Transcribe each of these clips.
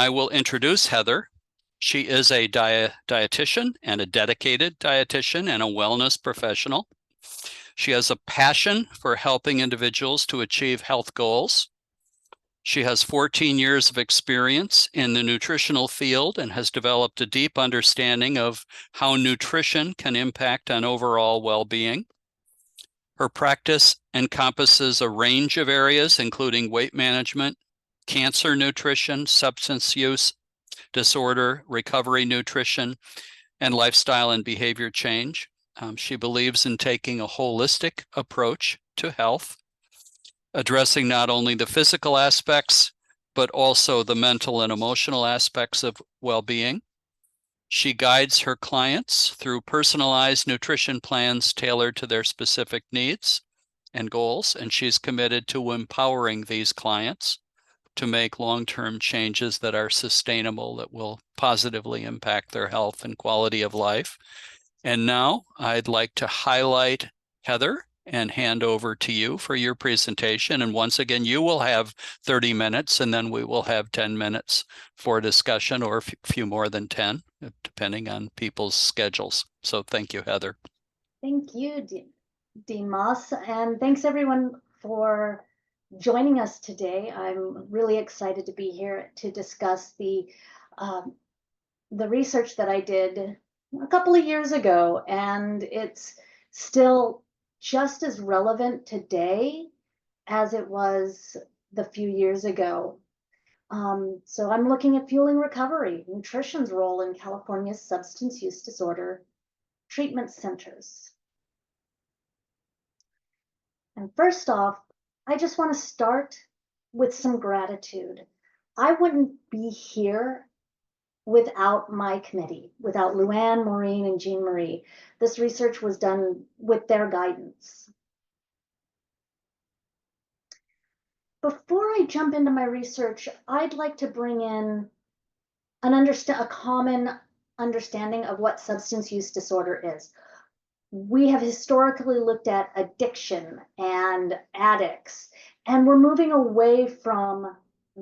I will introduce Heather. She is a dietitian and a dedicated dietitian and a wellness professional. She has a passion for helping individuals to achieve health goals. She has 14 years of experience in the nutritional field and has developed a deep understanding of how nutrition can impact on overall well-being. Her practice encompasses a range of areas, including weight management, cancer nutrition, substance use disorder, recovery nutrition, and lifestyle and behavior change. She believes in taking a holistic approach to health, addressing not only the physical aspects, but also the mental and emotional aspects of well-being. She guides her clients through personalized nutrition plans tailored to their specific needs and goals, and she's committed to empowering these clients to make long-term changes that are sustainable, that will positively impact their health and quality of life. And now I'd like to highlight Heather and hand over to you for your presentation. And once again, you will have 30 minutes, and then we will have 10 minutes for discussion, or a few more than 10, depending on people's schedules. So thank you, Heather. Thank you, Dean Moss, and thanks everyone for joining us today. I'm really excited to be here to discuss the research that I did a couple of years ago, and it's still just as relevant today as it was the few years ago. So I'm looking at fueling recovery, nutrition's role in California's substance use disorder treatment centers. And first off, I just want to start with some gratitude. I wouldn't be here without my committee, without Luann, Maureen, and Jean Marie. This research was done with their guidance. Before I jump into my research, I'd like to bring in a common understanding of what substance use disorder is. We have historically looked at addiction and addicts, and we're moving away from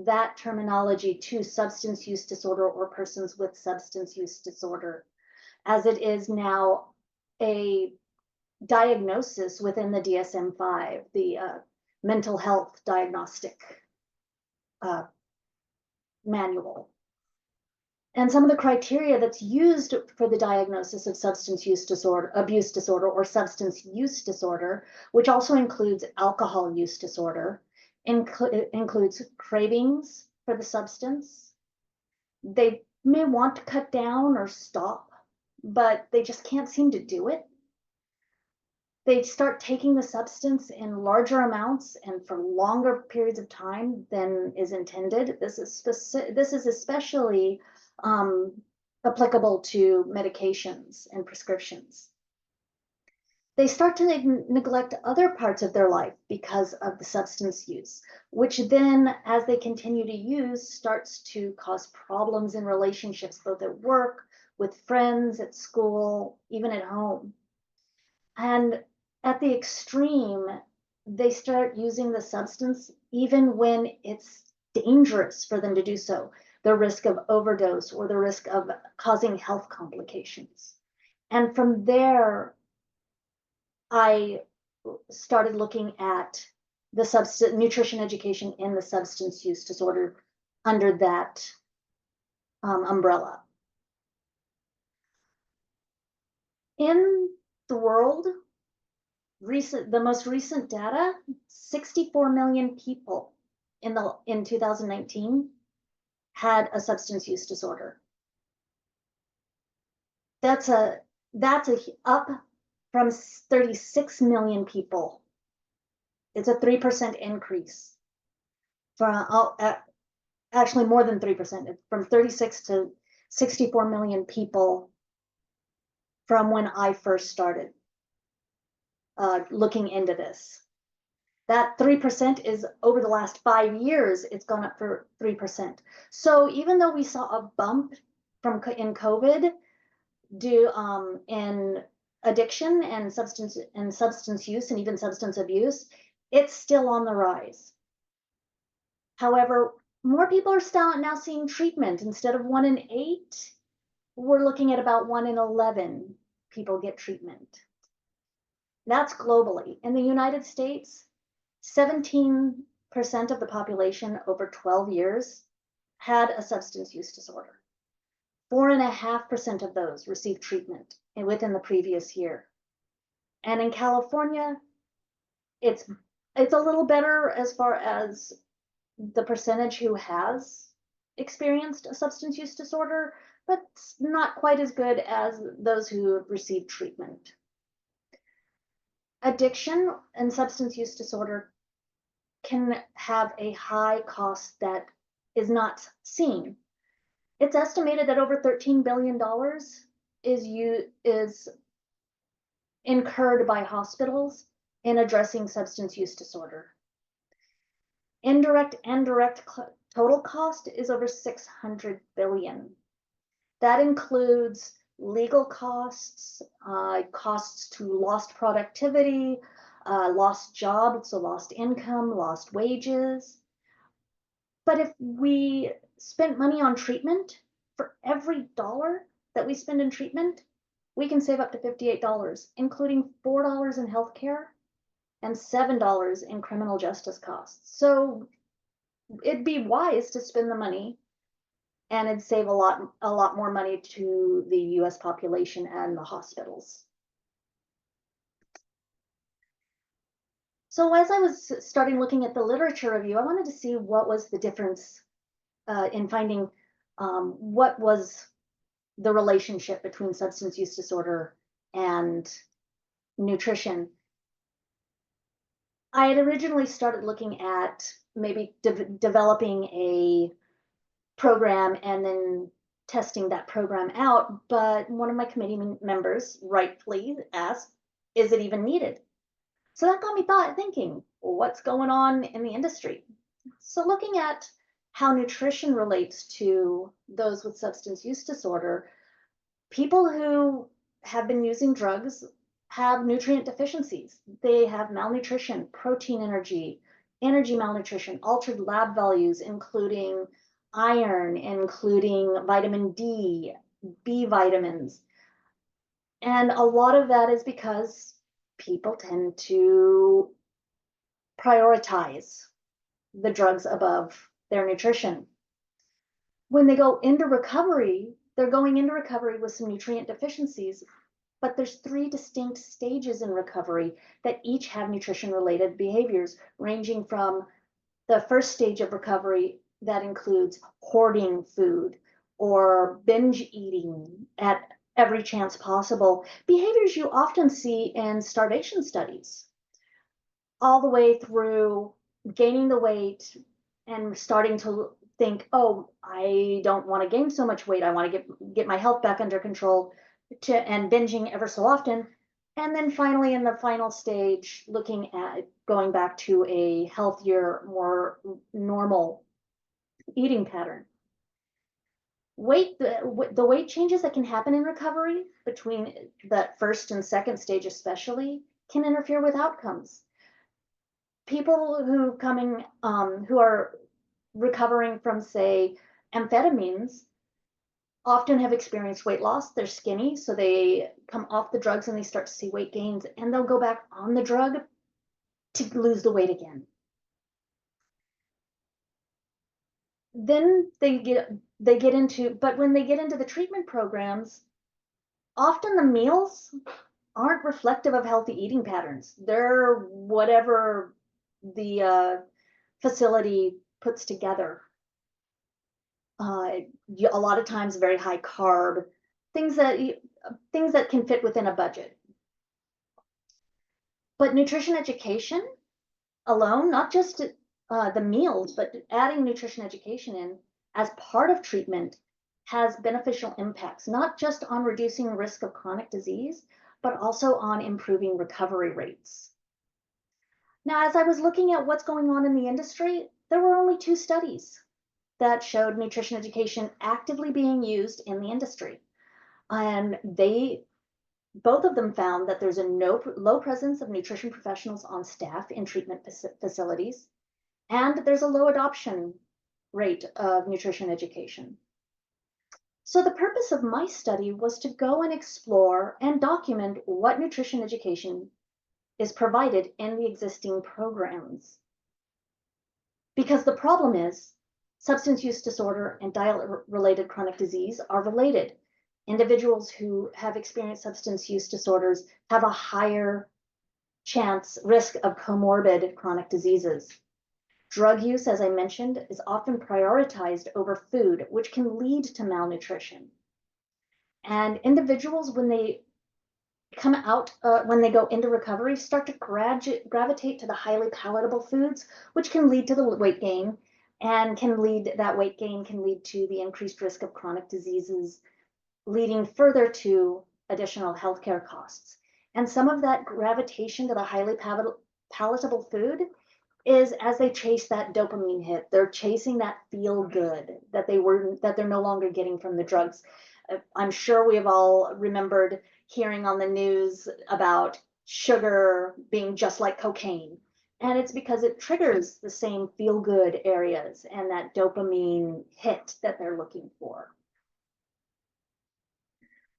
that terminology to substance use disorder or persons with substance use disorder, as it is now a diagnosis within the DSM-5, the mental health diagnostic manual. And some of the criteria that's used for the diagnosis of substance use disorder, abuse disorder, or substance use disorder, which also includes alcohol use disorder, includes cravings for the substance. They may want to cut down or stop, but they just can't seem to do it. They start taking the substance in larger amounts and for longer periods of time than is intended. This is especially applicable to medications and prescriptions. They start to neglect other parts of their life because of the substance use, which then, as they continue to use, starts to cause problems in relationships, both at work, with friends, at school, even at home. And at the extreme, they start using the substance even when it's dangerous for them to do so. The risk of overdose or the risk of causing health complications. And from there, I started looking at the nutrition education in the substance use disorder under that umbrella. In the world, the most recent data, 64 million people in 2019 had a substance use disorder. That's up from 36 million people. It's a 3% increase. Actually more than 3%, from 36 to 64 million people from when I first started looking into this. That 3% is over the last 5 years, it's gone up for 3%. So even though we saw a bump in COVID in addiction and substance use and even substance abuse, it's still on the rise. However, More people are now seeing treatment. Instead of 1 in 8, we're looking at about 1 in 11 people get treatment. That's globally. In the United States, 17% of the population over 12 years had a substance use disorder. 4.5% of those received treatment within the previous year. And in California, it's a little better as far as the percentage who has experienced a substance use disorder, but not quite as good as those who have received treatment. Addiction and substance use disorder can have a high cost that is not seen. It's estimated that over $13 billion is incurred by hospitals in addressing substance use disorder. Indirect and direct total cost is over $600 billion. That includes legal costs, costs to lost productivity, lost job, so lost income, lost wages. But if we spent money on treatment, for every dollar that we spend in treatment, we can save up to $58, including $4 in healthcare and $7 in criminal justice costs. So it'd be wise to spend the money, and it'd save a lot more money to the US population and the hospitals. So as I was starting looking at the literature review, I wanted to see what was the difference in finding what was the relationship between substance use disorder and nutrition. I had originally started looking at maybe developing a program and then testing that program out, but one of my committee members rightfully asked, is it even needed? So that got me thinking, what's going on in the industry? So looking at how nutrition relates to those with substance use disorder, people who have been using drugs have nutrient deficiencies. They have malnutrition, protein energy malnutrition, altered lab values, including iron, including vitamin D, B vitamins. And a lot of that is because people tend to prioritize the drugs above their nutrition. When they go into recovery, they're going into recovery with some nutrient deficiencies, but there's 3 distinct stages in recovery that each have nutrition-related behaviors, ranging from the first stage of recovery that includes hoarding food or binge eating at every chance possible, behaviors you often see in starvation studies, all the way through gaining the weight and starting to think, oh, I don't want to gain so much weight. I want to get my health back under control, and binging ever so often. And then finally, in the final stage, looking at going back to a healthier, more normal eating pattern. The weight changes that can happen in recovery between the first and second stage especially can interfere with outcomes. People who are recovering from, say, amphetamines often have experienced weight loss. They're skinny, so they come off the drugs and they start to see weight gains, and they'll go back on the drug to lose the weight again. Then but when they get into the treatment programs, often the meals aren't reflective of healthy eating patterns. They're whatever the facility puts together. A lot of times very high carb, things that can fit within a budget. But nutrition education alone, not just the meals, but adding nutrition education in as part of treatment has beneficial impacts, not just on reducing the risk of chronic disease, but also on improving recovery rates. Now, as I was looking at what's going on in the industry, there were only 2 studies that showed nutrition education actively being used in the industry. And both of them found that there's a low presence of nutrition professionals on staff in treatment facilities, and there's a low adoption rate of nutrition education. So the purpose of my study was to go and explore and document what nutrition education is provided in the existing programs. Because the problem is substance use disorder and diet-related chronic disease are related. Individuals who have experienced substance use disorders have a higher risk of comorbid chronic diseases. Drug use, as I mentioned, is often prioritized over food, which can lead to malnutrition. And individuals, when they come out, when they go into recovery, start to gravitate to the highly palatable foods, which can lead to the weight gain, and that weight gain can lead to the increased risk of chronic diseases, leading further to additional healthcare costs. And some of that gravitation to the highly palatable food is as they chase that dopamine hit. They're chasing that feel good that they're no longer getting from the drugs. I'm sure we have all remembered hearing on the news about sugar being just like cocaine. And it's because it triggers the same feel good areas and that dopamine hit that they're looking for.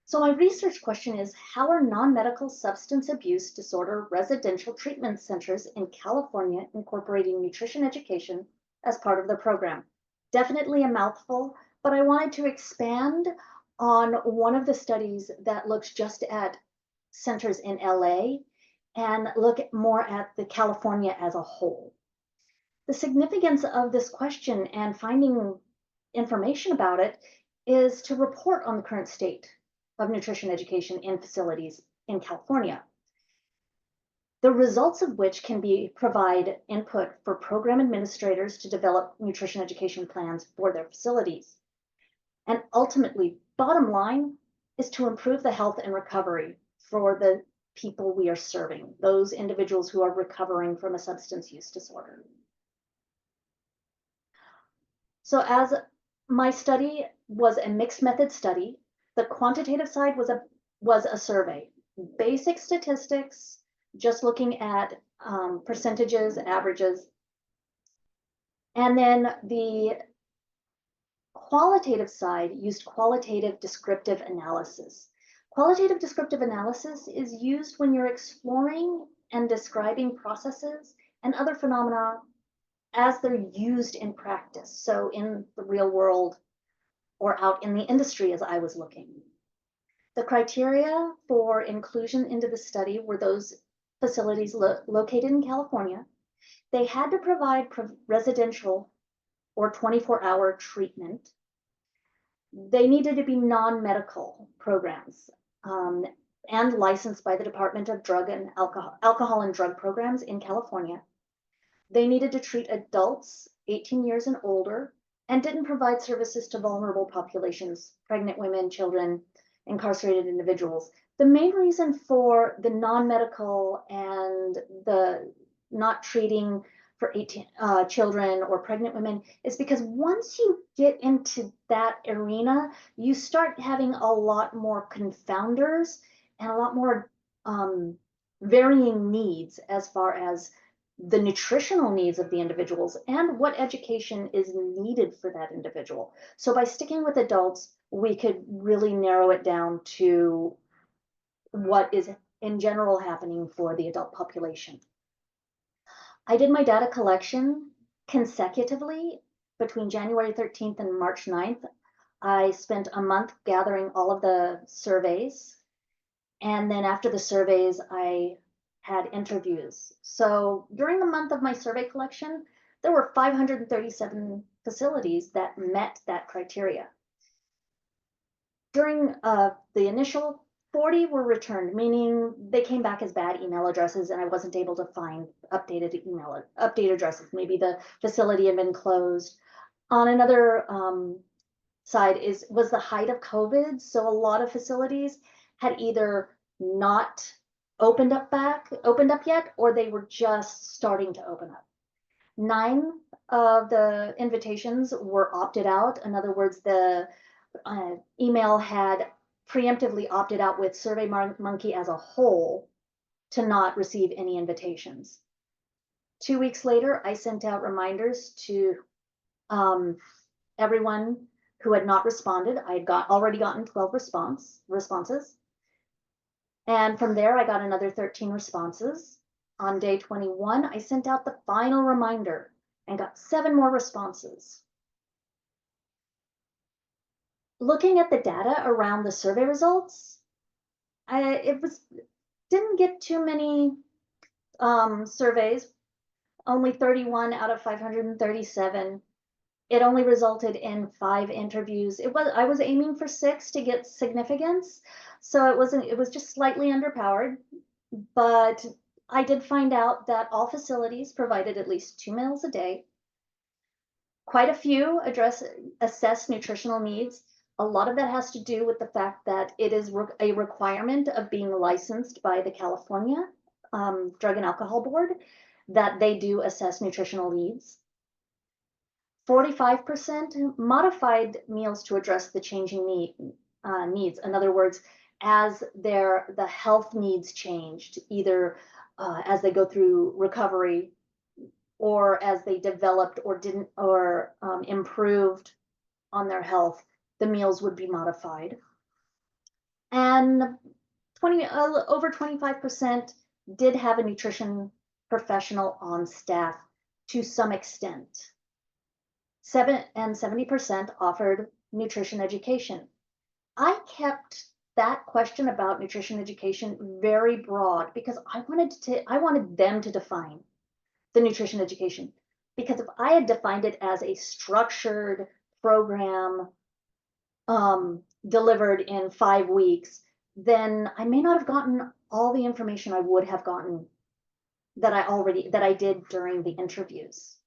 So my research question is, how are non-medical substance abuse disorder residential treatment centers in California incorporating nutrition education as part of their program? Definitely a mouthful, but I wanted to expand on one of the studies that looks just at centers in LA and look more at the California as a whole. The significance of this question and finding information about it is to report on the current state of nutrition education in facilities in California, the results of which can provide input for program administrators to develop nutrition education plans for their facilities. And ultimately, bottom line is to improve the health and recovery for the people we are serving, those individuals who are recovering from a substance use disorder. So as my study was a mixed method study, the quantitative side was a survey, basic statistics, just looking at percentages, averages. And then the qualitative side used qualitative descriptive analysis. Qualitative descriptive analysis is used when you're exploring and describing processes and other phenomena as they're used in practice. So in the real world or out in the industry as I was looking. The criteria for inclusion into the study were those facilities located in California. They had to provide residential or 24-hour treatment. They needed to be non-medical programs and licensed by the Department of Drug and Alcohol and Drug Programs in California. They needed to treat adults 18 years and older and didn't provide services to vulnerable populations, pregnant women, children, incarcerated individuals. The main reason for the non-medical and the not treating for children or pregnant women is because once you get into that arena, you start having a lot more confounders and a lot more varying needs as far as the nutritional needs of the individuals and what education is needed for that individual. So by sticking with adults, we could really narrow it down to what is in general happening for the adult population. I did my data collection consecutively between January 13th and March 9th. I spent a month gathering all of the surveys. And then after the surveys, I had interviews. So during the month of my survey collection, there were 537 facilities that met that criteria. During the initial 40 were returned, meaning they came back as bad email addresses and I wasn't able to find update addresses. Maybe the facility had been closed. On another side was the height of COVID. So a lot of facilities had either not opened up yet, or they were just starting to open up. 9 of the invitations were opted out. In other words, the email had preemptively opted out with SurveyMonkey as a whole to not receive any invitations. 2 weeks later, I sent out reminders to Everyone who had not responded, I had already gotten 12 responses. And from there, I got another 13 responses. On day 21, I sent out the final reminder and got 7 more responses. Looking at the data around the survey results, didn't get too many surveys, only 31 out of 537. It only resulted in 5 interviews. I was aiming for 6 to get significance, so it was just slightly underpowered, but I did find out that all facilities provided at least 2 meals a day. Quite a few assess nutritional needs. A lot of that has to do with the fact that it is a requirement of being licensed by the California Drug and Alcohol Board that they do assess nutritional needs. 45% modified meals to address the changing needs. In other words, as the health needs changed, either as they go through recovery or as they developed or improved on their health, the meals would be modified. And over 25% did have a nutrition professional on staff to some extent. 70% offered nutrition education. I kept that question about nutrition education very broad because I wanted them to define the nutrition education. Because if I had defined it as a structured program delivered in 5 weeks, then I may not have gotten all the information I would have gotten that I did during the interviews.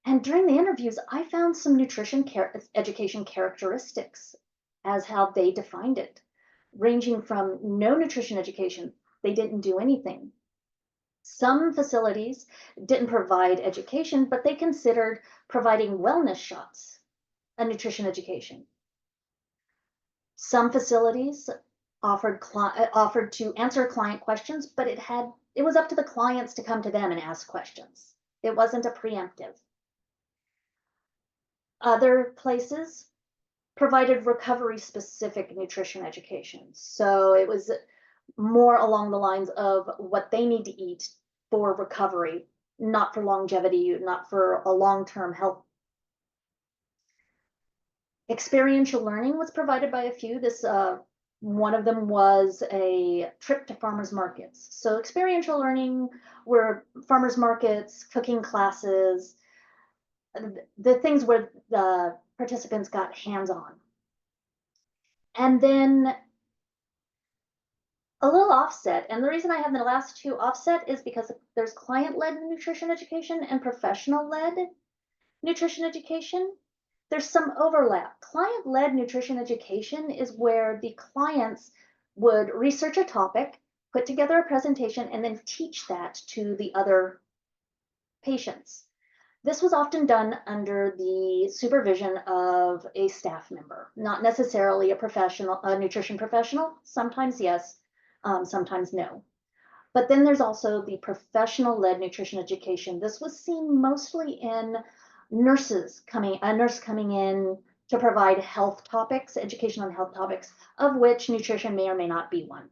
And during the interviews, I found some nutrition education characteristics as how they defined it, ranging from no nutrition education, they didn't do anything. Some facilities didn't provide education, but they considered providing wellness shots a nutrition education. Some facilities offered to answer client questions, but it was up to the clients to come to them and ask questions. It wasn't a preemptive. Other places provided recovery-specific nutrition education. So it was more along the lines of what they need to eat for recovery, not for longevity, not for a long-term health. Experiential learning was provided by a few. One of them was a trip to farmers markets. So experiential learning were farmers markets, cooking classes, the things where the participants got hands-on. And then a little offset. And the reason I have the last 2 offset is because there's client-led nutrition education and professional-led nutrition education. There's some overlap. Client-led nutrition education is where the clients would research a topic, put together a presentation, and then teach that to the other patients. This was often done under the supervision of a staff member, not necessarily a nutrition professional. Sometimes yes, sometimes no. But then there's also the professional-led nutrition education. This was seen mostly in a nurse coming in to provide health topics, education on health topics, of which nutrition may or may not be one.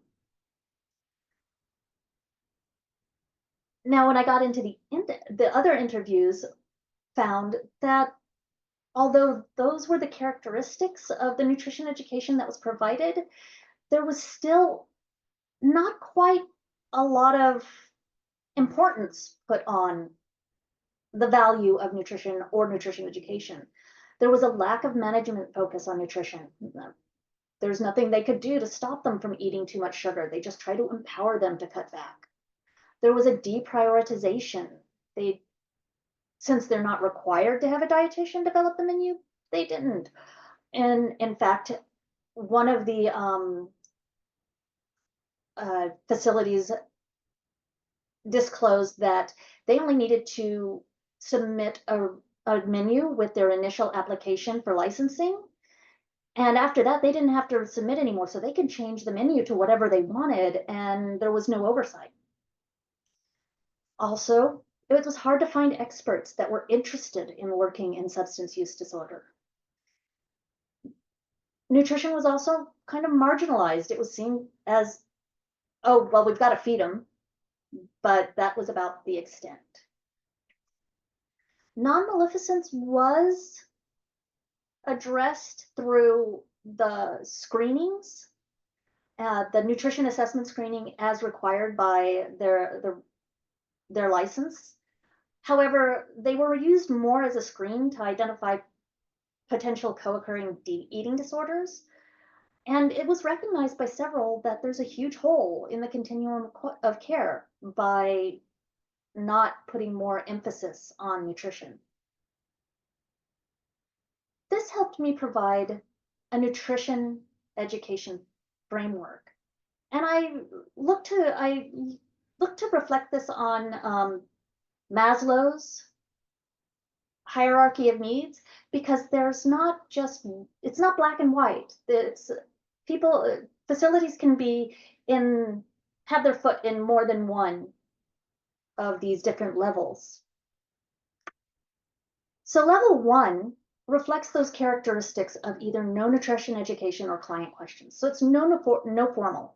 Now, when I got into the other interviews, found that although those were the characteristics of the nutrition education that was provided, there was still not quite a lot of importance put on the value of nutrition or nutrition education. There was a lack of management focus on nutrition. There's nothing they could do to stop them from eating too much sugar. They just try to empower them to cut back. There was a deprioritization. Since they're not required to have a dietitian develop the menu, they didn't. And in fact, one of the facilities disclosed that they only needed to submit a menu with their initial application for licensing. And after that, they didn't have to submit anymore. So they could change the menu to whatever they wanted, and there was no oversight. Also, It was hard to find experts that were interested in working in substance use disorder. Nutrition was also kind of marginalized. It was seen as, oh, well, we've got to feed them, but that was about the extent. Non-maleficence was addressed through the screenings, the nutrition assessment screening as required by their license. However, they were used more as a screen to identify potential co-occurring eating disorders. And it was recognized by several that there's a huge hole in the continuum of care by not putting more emphasis on nutrition. This helped me provide a nutrition education framework. And I look to reflect this on Maslow's hierarchy of needs, because there's not just, it's not black and white. It's facilities can be have their foot in more than one of these different levels. So level 1 reflects those characteristics of either no nutrition education or client questions. So it's no formal.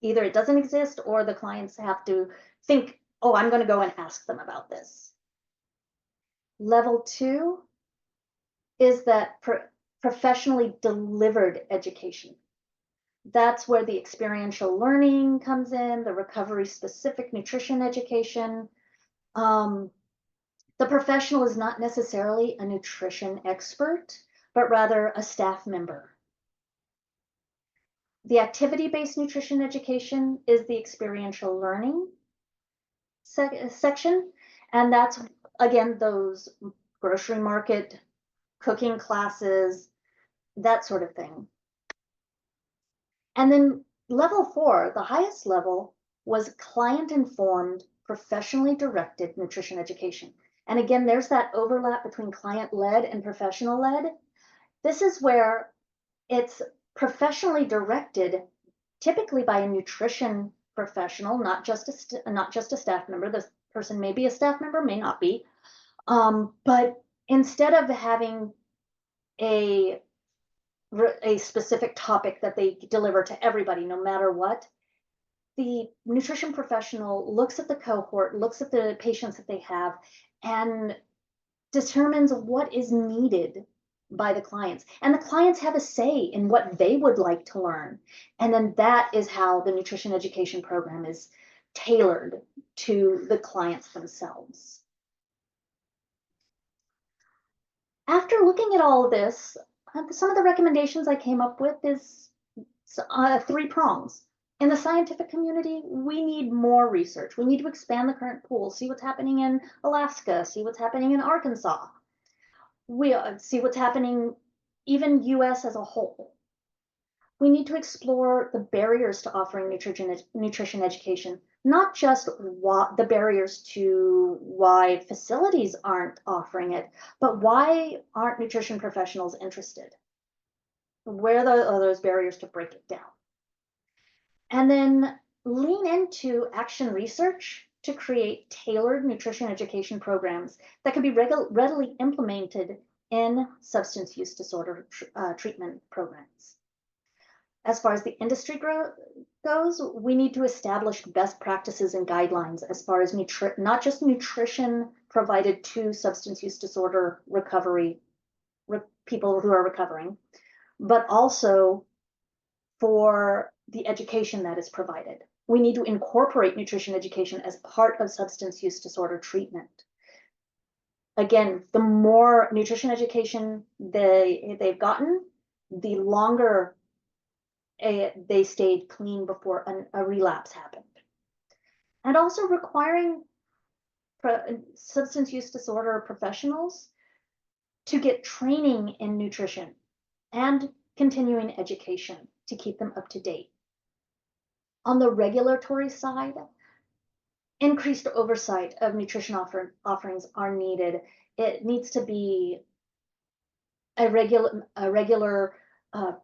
Either it doesn't exist or the clients have to think, oh, I'm going to go and ask them about this. Level 2 is that professionally delivered education. That's where the experiential learning comes in, the recovery-specific nutrition education. The professional is not necessarily a nutrition expert, but rather a staff member. The activity-based nutrition education is the experiential learning section, and that's, again, those grocery market, cooking classes, that sort of thing. And then level 4, the highest level, was client-informed, professionally directed nutrition education. And again, there's that overlap between client-led and professional-led. This is where it's professionally directed, typically by a nutrition professional, not just a staff member. The person may be a staff member, may not be. But instead of having a specific topic that they deliver to everybody, no matter what, the nutrition professional looks at the cohort, looks at the patients that they have, and determines what is needed by the clients. And the clients have a say in what they would like to learn. And then that is how the nutrition education program is tailored to the clients themselves. After looking at all of this, some of the recommendations I came up with is 3 prongs. In the scientific community, we need more research. We need to expand the current pool, see what's happening in Alaska, see what's happening in Arkansas. We see what's happening even US as a whole. We need to explore the barriers to offering nutrition education, not just the barriers to why facilities aren't offering it, but why aren't nutrition professionals interested? Where are those barriers to break it down? And then lean into action research to create tailored nutrition education programs that can be readily implemented in substance use disorder treatment programs. As far as the industry goes, we need to establish best practices and guidelines as far as not just nutrition provided to substance use disorder recovery, people who are recovering, but also for the education that is provided. We need to incorporate nutrition education as part of substance use disorder treatment. Again, the more nutrition education they've gotten, the longer they stayed clean before a relapse happened. And also requiring substance use disorder professionals to get training in nutrition and continuing education to keep them up to date. On the regulatory side, increased oversight of nutrition offerings are needed. It needs to be a regular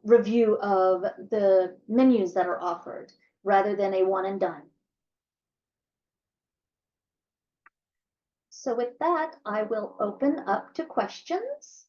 review of the menus that are offered rather than a one and done. So with that, I will open up to questions.